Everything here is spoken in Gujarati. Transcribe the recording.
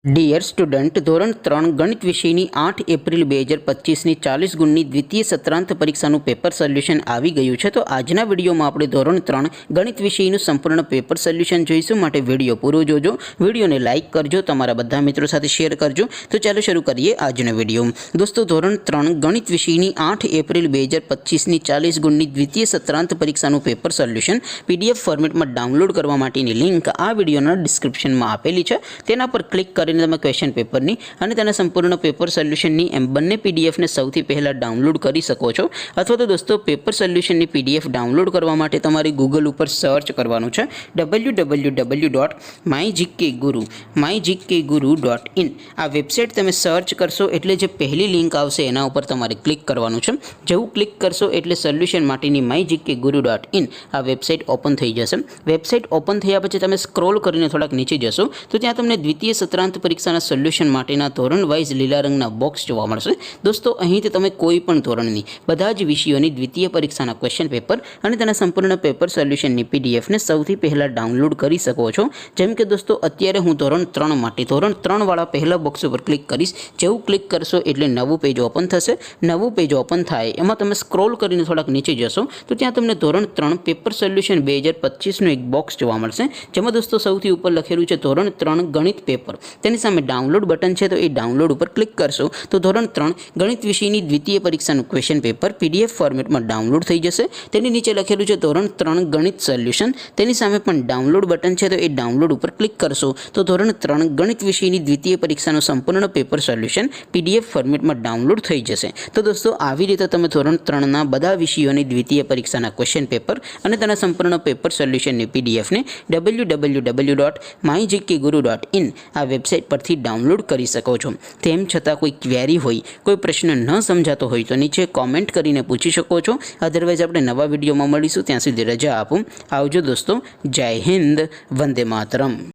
ડિયર સ્ટુડન્ટ, ધોરણ 3 ગણિત વિષયની 8 એપ્રિલ 2025ની 40 ગુણની દ્વિતીય સત્રાંત પરીક્ષાનું પેપર સોલ્યુશન આવી ગયું છે। તો આજના વિડીયોમાં આપણે ધોરણ 3 ગણિત વિષયનું સંપૂર્ણ પેપર સોલ્યુશન જોઈશું, માટે વિડીયો પૂરો જોજો। વિડીયોને લાઇક કરજો, તમારા બધા મિત્રો સાથે શેર કરજો। તો ચાલો શરૂ કરીએ આજનો વિડીયો। દોસ્તો, ધોરણ 3 ગણિત વિષયની 8 એપ્રિલ 2025ની 40 ગુણની દ્વિતીય સત્રાંત પરીક્ષાનું પેપર સોલ્યુશન પીડીએફ ફોર્મેટમાં ડાઉનલોડ કરવા માટેની લિંક આ વિડીયોના ડિસ્ક્રિપ્શનમાં આપેલી છે। તેના પર ક્લિક કરીને તમે ક્વેશ્ચન પેપરની અને તેના સંપૂર્ણ પેપર સોલ્યુશનની એમ બંને પીડીએફને સૌથી પહેલાં ડાઉનલોડ કરી શકો છો। અથવા તો દોસ્તો, પેપર સોલ્યુશનની પીડીએફ ડાઉનલોડ કરવા માટે તમારે ગૂગલ ઉપર સર્ચ કરવાનું છે www.mygkguru.in। આ વેબસાઇટ તમે સર્ચ કરશો એટલે જે પહેલી લિંક આવશે એના ઉપર તમારે ક્લિક કરવાનું છે। જેવું ક્લિક કરશો એટલે સોલ્યુશન માટેની mygkguru.in આ વેબસાઇટ ઓપન થઈ જશે। વેબસાઇટ ઓપન થયા પછી તમે સ્ક્રોલ કરીને થોડાક નીચે જશો તો ત્યાં તમને દ્વિતીય સત્રાંત પરીક્ષાના સોલ્યુશન માટેના ધોરણ વાઇઝ લીલા રંગના બોક્સ જોવા મળશે। દોસ્તો, અહીંથી તમે કોઈ પણ ધોરણની બધા જ વિષયોની દ્વિતીય પરીક્ષાના ક્વેશ્ચન પેપર અને તેના સંપૂર્ણ પેપર સોલ્યુશનની પીડીએફને સૌથી પહેલાં ડાઉનલોડ કરી શકો છો। જેમ કે દોસ્તો, અત્યારે હું ધોરણ 3 માટે ધોરણ 3 વાળા પહેલા બોક્સ ઉપર ક્લિક કરીશ। જેવું ક્લિક કરશો એટલે નવું પેજ ઓપન થશે। નવું પેજ ઓપન થાય એમાં તમે સ્ક્રોલ કરીને થોડાક નીચે જશો તો ત્યાં તમને ધોરણ 3 પેપર સોલ્યુશન 2025નું એક બોક્સ જોવા મળશે, જેમાં દોસ્તો સૌથી ઉપર લખેલું છે ધોરણ 3 ગણિત પેપર। તેની સામે ડાઉનલોડ બટન છે, તો એ ડાઉનલોડ ઉપર ક્લિક કરશો તો ધોરણ 3 ગણિત વિષયની દ્વિતીય પરીક્ષાનું ક્વેશ્ચન પેપર પીડીએફ ફોર્મેટમાં ડાઉનલોડ થઈ જશે। તેની નીચે લખેલું છે ધોરણ 3 ગણિત સોલ્યુશન, તેની સામે પણ ડાઉનલોડ બટન છે, તો એ ડાઉનલોડ ઉપર ક્લિક કરશો તો ધોરણ 3 ગણિત વિષયની દ્વિતીય પરીક્ષાનું સંપૂર્ણ પેપર સોલ્યુશન પીડીએફ ફોર્મેટમાં ડાઉનલોડ થઈ જશે। તો દોસ્તો, આવી રીતે તમે ધોરણ 3ના બધા વિષયોની દ્વિતીય પરીક્ષાના ક્વેશ્ચન પેપર અને તેના સંપૂર્ણ પેપર સોલ્યુશનની પીડીએફને www.mygkguru.in આ વેબસાઇટ પરથી ડાઉનલોડ કરી શકો છો। તેમ છતાં કોઈ ક્વેરી હોય, કોઈ પ્રશ્ન ન સમજાતો હોય તો નીચે કોમેન્ટ કરીને પૂછી શકો છો। અધરવાઇઝ આપણે નવા વિડીયોમાં મળીશું, ત્યાં સુધી રજા આપો। આવજો દોસ્તો, જય હિન્દ, વંદે માતરમ।